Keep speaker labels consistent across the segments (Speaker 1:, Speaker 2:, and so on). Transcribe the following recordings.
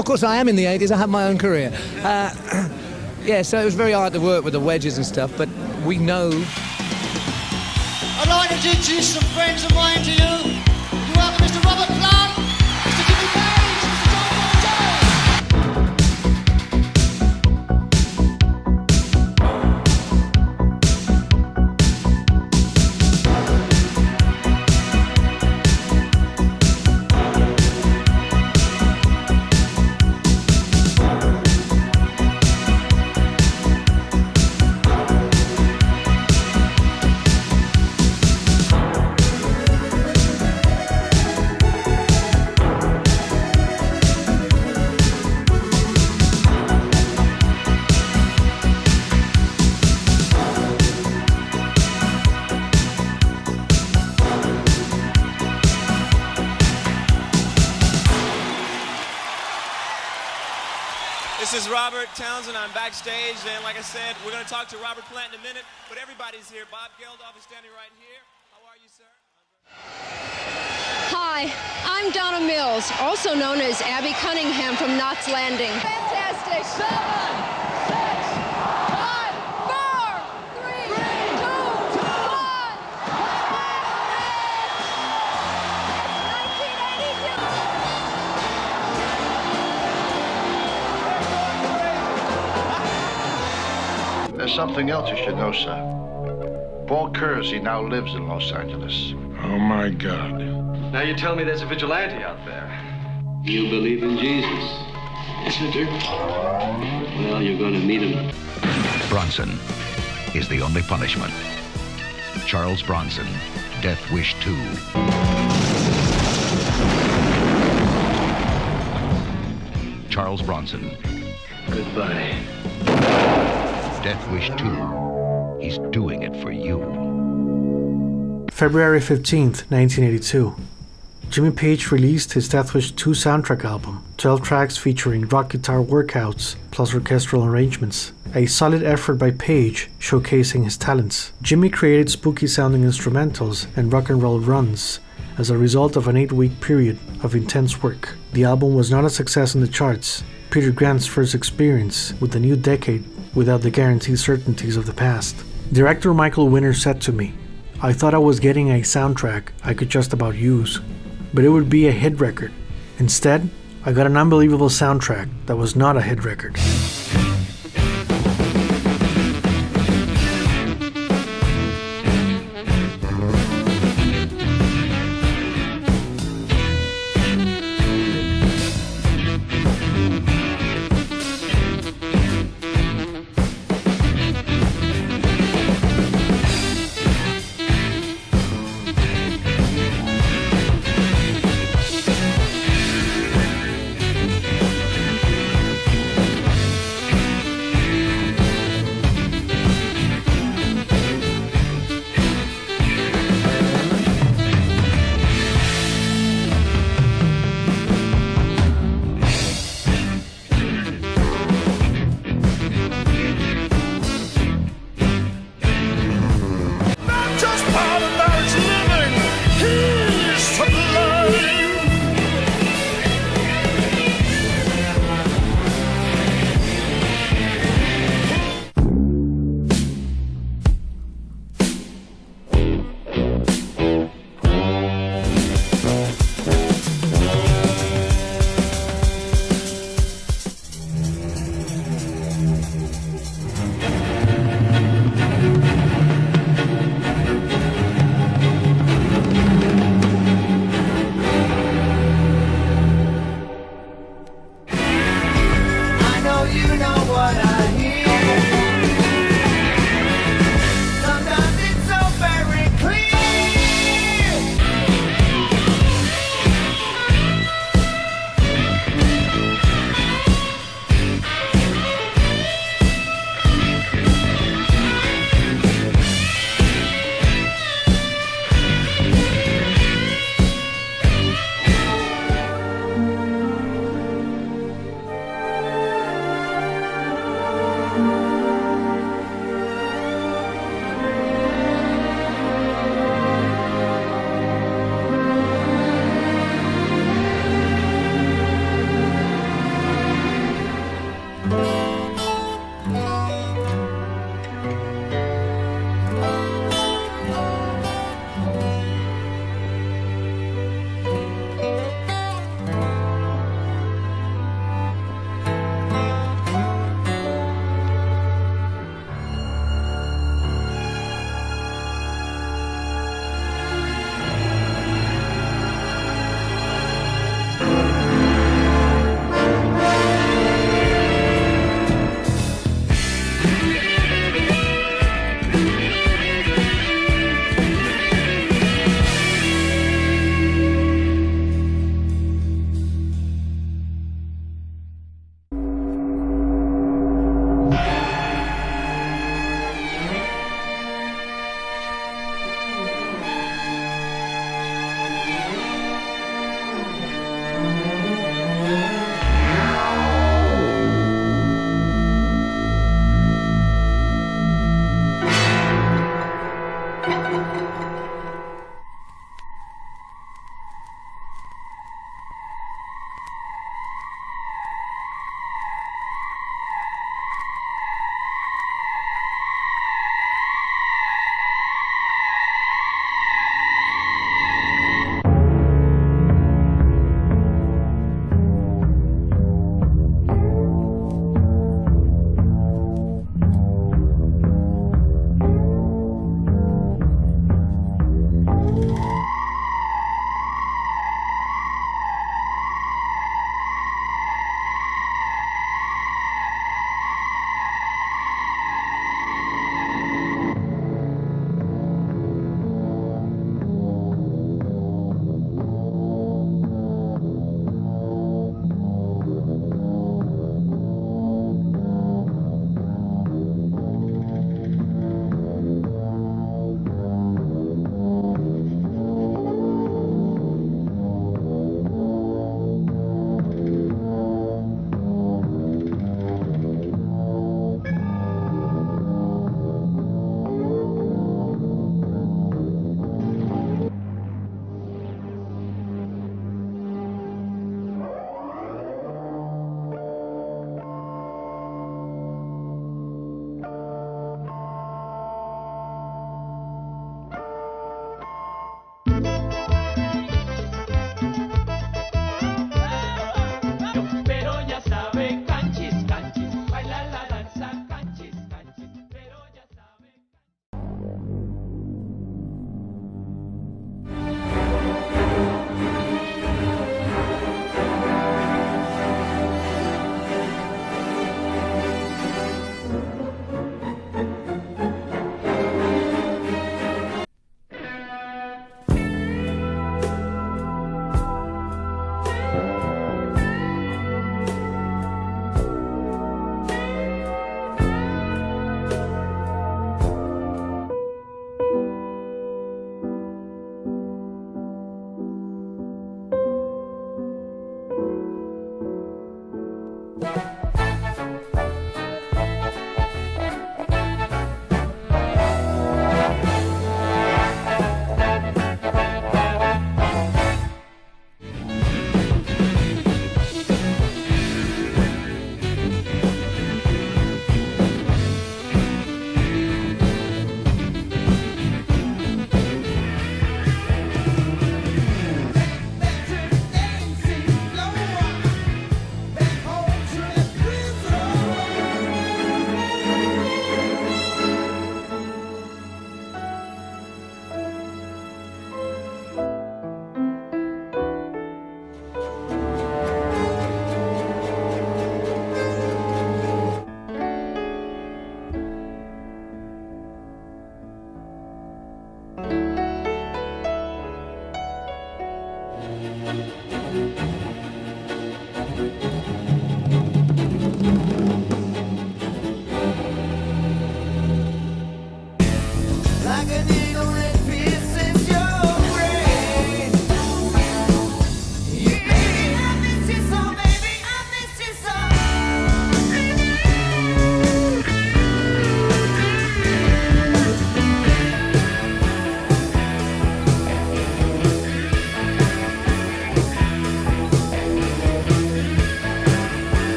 Speaker 1: Of course, I am in the 80s. I have my own career. Yeah, so it was very hard to work with the wedges and stuff, but we know.
Speaker 2: I'd like to introduce some friends of mine to you. You welcome Mr. Robert Plant, Mr. Jimmy Page, Mr. John Bon Jovi.
Speaker 3: This is Robert Townsend. I'm backstage, and like I said, we're going to talk to Robert Plant in a minute, but everybody's here. Bob Geldof is standing right here. How are you, sir?
Speaker 4: Hi, I'm Donna Mills, also known as Abby Cunningham from Knots Landing. Fantastic. 7, 6, 5, 4, 3, 2, 1. 1982.
Speaker 5: There's something else you should know, sir. Paul Kersey now lives in Los Angeles.
Speaker 6: Oh, my God.
Speaker 7: Now you tell me there's a vigilante out there.
Speaker 8: You believe in Jesus?
Speaker 7: Yes, I do.
Speaker 8: Well, you're going to meet him.
Speaker 9: Bronson is the only punishment. Charles Bronson, Death Wish 2. Charles Bronson.
Speaker 8: Goodbye.
Speaker 9: Death Wish 2. He's doing it for you.
Speaker 10: February 15th, 1982. Jimmy Page released his Death Wish 2 soundtrack album, 12 tracks featuring rock guitar workouts plus orchestral arrangements. A solid effort by Page showcasing his talents. Jimmy created spooky sounding instrumentals and rock and roll runs as a result of an 8-week period of intense work. The album was not a success in the charts, Peter Grant's first experience with the new decade without the guaranteed certainties of the past. Director Michael Winner said to me, "I thought I was getting a soundtrack I could just about use, but it would be a hit record. Instead, I got an unbelievable soundtrack that was not a hit record."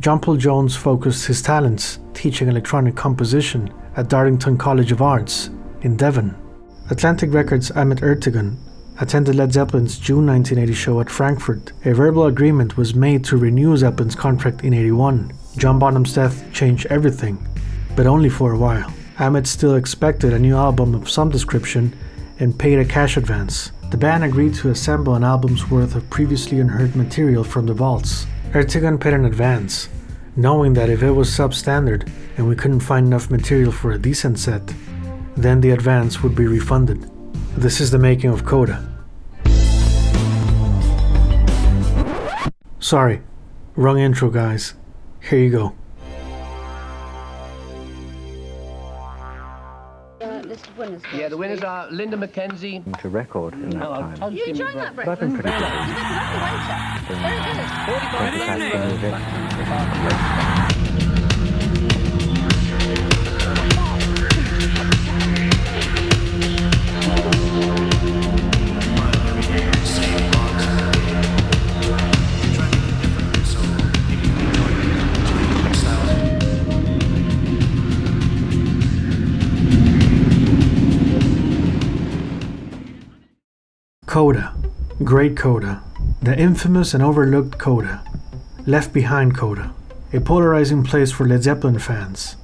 Speaker 10: John Paul Jones focused his talents teaching electronic composition at Darlington College of Arts in Devon. Atlantic Records' Ahmet Ertegun attended Led Zeppelin's June 1980 show at Frankfurt. A verbal agreement was made to renew Zeppelin's contract in '81. John Bonham's death changed everything, but only for a while. Ahmet still expected a new album of some description and paid a cash advance. The band agreed to assemble an album's worth of previously unheard material from the vaults. Ertegun paid an advance, knowing that if it was substandard and we couldn't find enough material for a decent set, then the advance would be refunded. This is the making of Coda. Sorry, wrong intro guys. Here you go.
Speaker 1: Yeah, the winners are Linda Mackenzie.
Speaker 6: To record in that time.
Speaker 4: You enjoying that breakfast?
Speaker 6: I've been pretty good.
Speaker 4: You've been a lovely waiter. Very good.
Speaker 10: Coda, great Coda, the infamous and overlooked Coda, left behind Coda, a polarizing place for Led Zeppelin fans,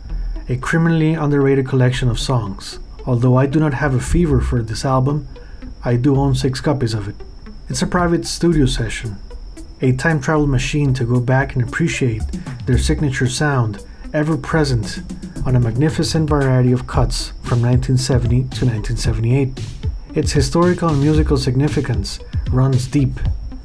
Speaker 10: a criminally underrated collection of songs. Although I do not have a fever for this album, I do own 6 copies of it. It's a private studio session, a time travel machine to go back and appreciate their signature sound, ever present on a magnificent variety of cuts from 1970 to 1978. Its historical and musical significance runs deep.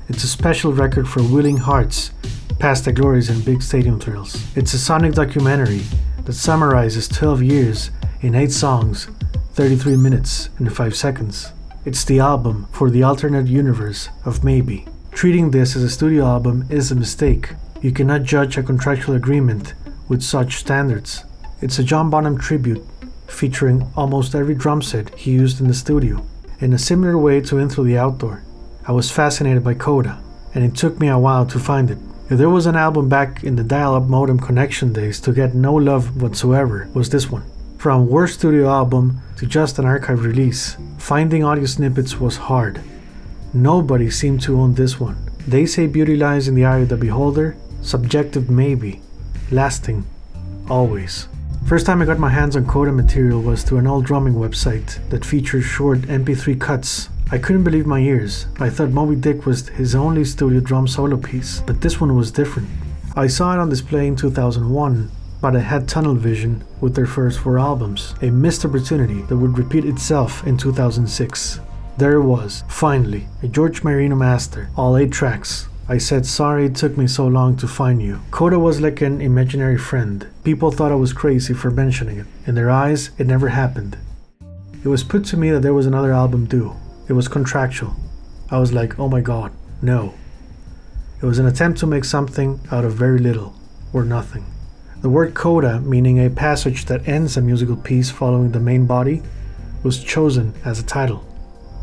Speaker 10: It's a special record for willing hearts past the glories and big stadium thrills. It's a sonic documentary that summarizes 12 years in 8 songs, 33 minutes and 5 seconds. It's the album for the alternate universe of maybe. Treating this as a studio album is a mistake. You cannot judge a contractual agreement with such standards. It's a John Bonham tribute featuring almost every drum set he used in the studio. In a similar way to In Through the Outdoor, I was fascinated by Coda, and it took me a while to find it. If there was an album back in the dial-up modem connection days to get no love whatsoever, was this one. From worst studio album to just an archive release, finding audio snippets was hard. Nobody seemed to own this one. They say beauty lies in the eye of the beholder, subjective maybe, lasting always. First time I got my hands on Coda material was through an old drumming website that features short MP3 cuts. I couldn't believe my ears. I thought Moby Dick was his only studio drum solo piece, but this one was different. I saw it on display in 2001, but I had tunnel vision with their first 4 albums, a missed opportunity that would repeat itself in 2006. There it was, finally, a George Marino master, all 8 tracks. I said sorry it took me so long to find you. Coda was like an imaginary friend. People thought I was crazy for mentioning it. In their eyes, it never happened. It was put to me that there was another album due. It was contractual. I was like, oh my god, no. It was an attempt to make something out of very little, or nothing. The word coda, meaning a passage that ends a musical piece following the main body, was chosen as a title.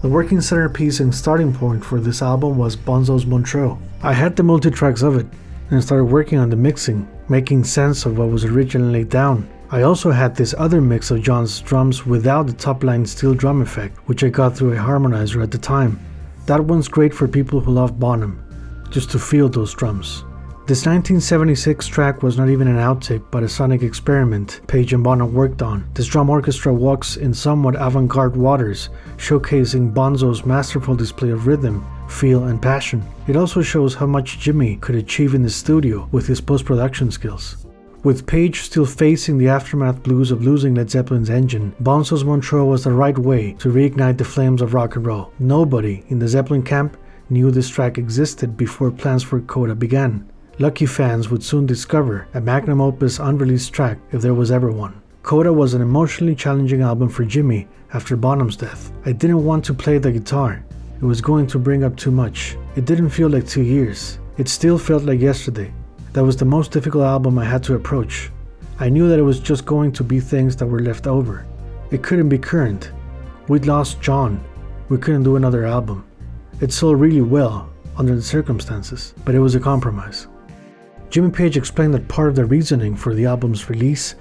Speaker 10: The working centerpiece and starting point for this album was Bonzo's Montreux. I had the multi-tracks of it, and started working on the mixing, making sense of what was originally laid down. I also had this other mix of John's drums without the top-line steel drum effect, which I got through a harmonizer at the time. That one's great for people who love Bonham, just to feel those drums. This 1976 track was not even an outtake, but a sonic experiment Page and Bonham worked on. This drum orchestra walks in somewhat avant-garde waters, showcasing Bonzo's masterful display of rhythm, feel, and passion. It also shows how much Jimmy could achieve in the studio with his post-production skills. With Page still facing the aftermath blues of losing Led Zeppelin's engine, Bonzo's Montreux was the right way to reignite the flames of rock and roll. Nobody in the Zeppelin camp knew this track existed before plans for Coda began. Lucky fans would soon discover a magnum opus unreleased track if there was ever one. Coda was an emotionally challenging album for Jimmy after Bonham's death. I didn't want to play the guitar. It was going to bring up too much. It didn't feel like 2 years. It still felt like yesterday. That was the most difficult album I had to approach. I knew that it was just going to be things that were left over. It couldn't be current. We'd lost John. We couldn't do another album. It sold really well under the circumstances, but it was a compromise. Jimmy Page explained that part of the reasoning for the album's release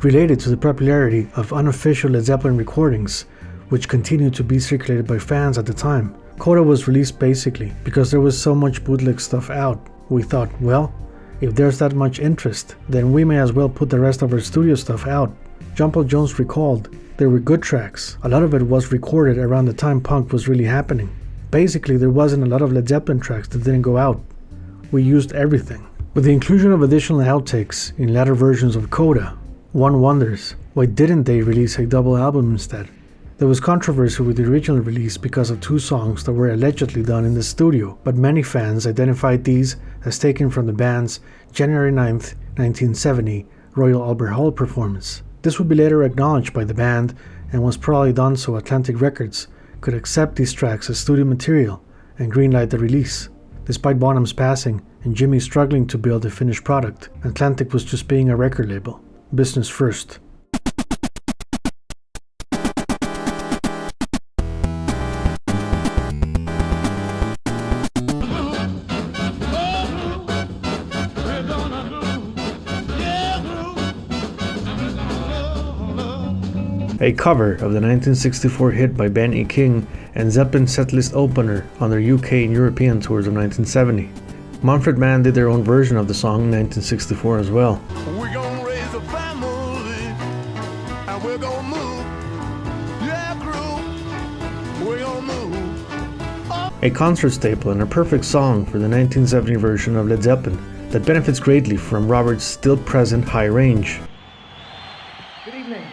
Speaker 10: related to the popularity of unofficial Led Zeppelin recordings, which continued to be circulated by fans at the time. Coda was released basically because there was so much bootleg stuff out. We thought, well, if there's that much interest, then we may as well put the rest of our studio stuff out. John Paul Jones recalled, there were good tracks. A lot of it was recorded around the time punk was really happening. Basically, there wasn't a lot of Led Zeppelin tracks that didn't go out. We used everything. With the inclusion of additional outtakes in latter versions of Coda, one wonders, why didn't they release a double album instead? There was controversy with the original release because of 2 songs that were allegedly done in the studio, but many fans identified these as taken from the band's January 9th, 1970 Royal Albert Hall performance. This would be later acknowledged by the band and was probably done so Atlantic Records could accept these tracks as studio material and greenlight the release. Despite Bonham's passing and Jimmy struggling to build a finished product, Atlantic was just being a record label. Business first. A cover of the 1964 hit by Ben E. King and Zeppelin's setlist opener on their UK and European tours of 1970. Manfred Mann did their own version of the song in 1964 as well.
Speaker 11: We're gonna raise a family and we're gonna move. Yeah, crew, we're gonna move.
Speaker 10: A concert staple and a perfect song for the 1970 version of Led Zeppelin that benefits greatly from Robert's still present high range.
Speaker 12: Good evening.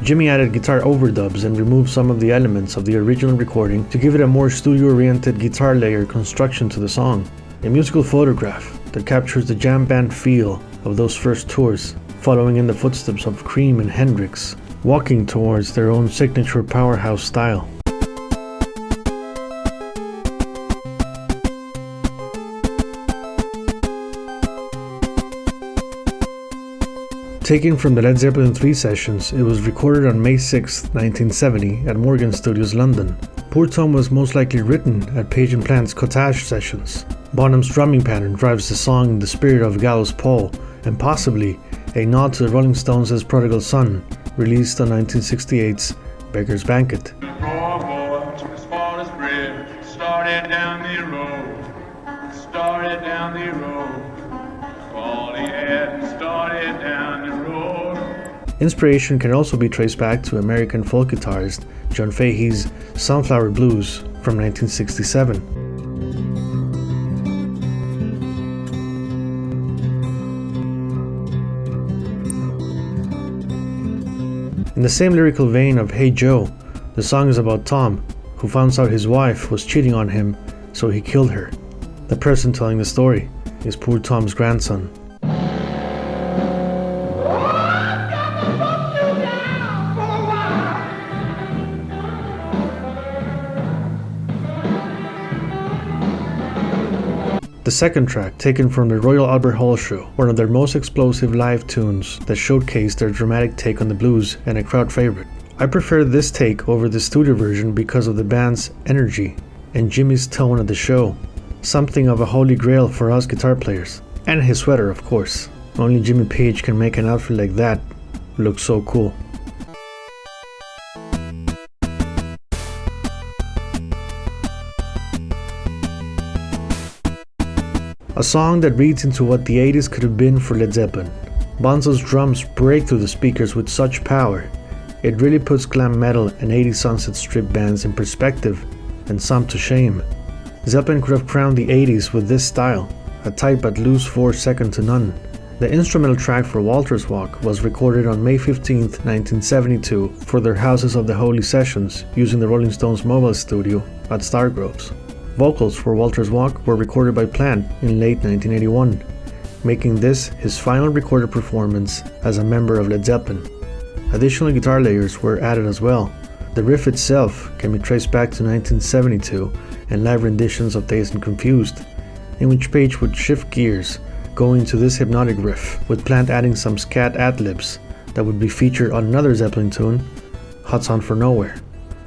Speaker 10: Jimmy added guitar overdubs and removed some of the elements of the original recording to give it a more studio-oriented guitar layer construction to the song. A musical photograph that captures the jam band feel of those first tours, following in the footsteps of Cream and Hendrix, walking towards their own signature powerhouse style. Taken from the Led Zeppelin 3 sessions, it was recorded on May 6, 1970 at Morgan Studios, London. Poor Tom was most likely written at Page and Plant's Cottage sessions. Bonham's drumming pattern drives the song in the spirit of Gallows Paul, and possibly a nod to the Rolling Stones' Prodigal Son, released on 1968's Beggar's Banquet. Inspiration can also be traced back to American folk guitarist John Fahey's Sunflower Blues from 1967. In the same lyrical vein of Hey Joe, the song is about Tom, who finds out his wife was cheating on him, so he killed her. The person telling the story is poor Tom's grandson. The second track, taken from the Royal Albert Hall show, one of their most explosive live tunes that showcased their dramatic take on the blues and a crowd favorite. I prefer this take over the studio version because of the band's energy and Jimmy's tone at the show, something of a holy grail for us guitar players. And his sweater, of course. Only Jimmy Page can make an outfit like that look so cool. A song that reads into what the 80s could have been for Led Zeppelin. Bonzo's drums break through the speakers with such power. It really puts glam metal and 80s Sunset Strip bands in perspective, and some to shame. Zeppelin could have crowned the 80s with this style, a tight but loose 4 second to none. The instrumental track for Walter's Walk was recorded on May 15, 1972 for their Houses of the Holy sessions using the Rolling Stones mobile studio at Stargroves. Vocals for Walter's Walk were recorded by Plant in late 1981. making this his final recorded performance as a member of Led Zeppelin. Additional guitar layers were added as well. The riff itself can be traced back to 1972 and live renditions of Dazed and Confused, in which Page would shift gears, going to this hypnotic riff, with Plant adding some scat ad-libs that would be featured on another Zeppelin tune, Hot Sun for Nowhere.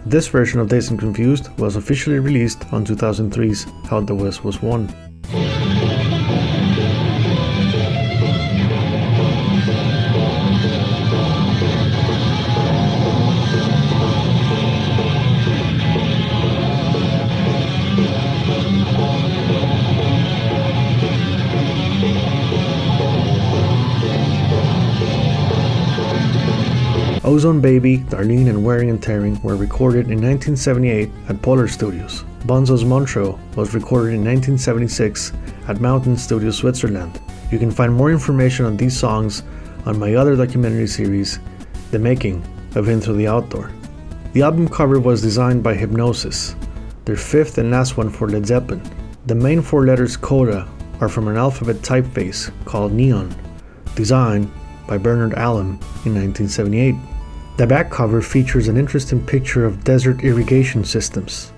Speaker 10: This version of Dazed and Confused was officially released on 2003's Out the West Was Won. Ozone Baby, Darlene and Wearing and Tearing were recorded in 1978 at Polar Studios. Bonzo's Montreux was recorded in 1976 at Mountain Studios, Switzerland. You can find more information on these songs on my other documentary series, The Making of Into the Outdoor. The album cover was designed by Hypnosis, their fifth and last one for Led Zeppelin. The main four letters Coda are from an alphabet typeface called Neon, designed by Bernard Allen in 1978. The back cover features an interesting picture of desert irrigation systems.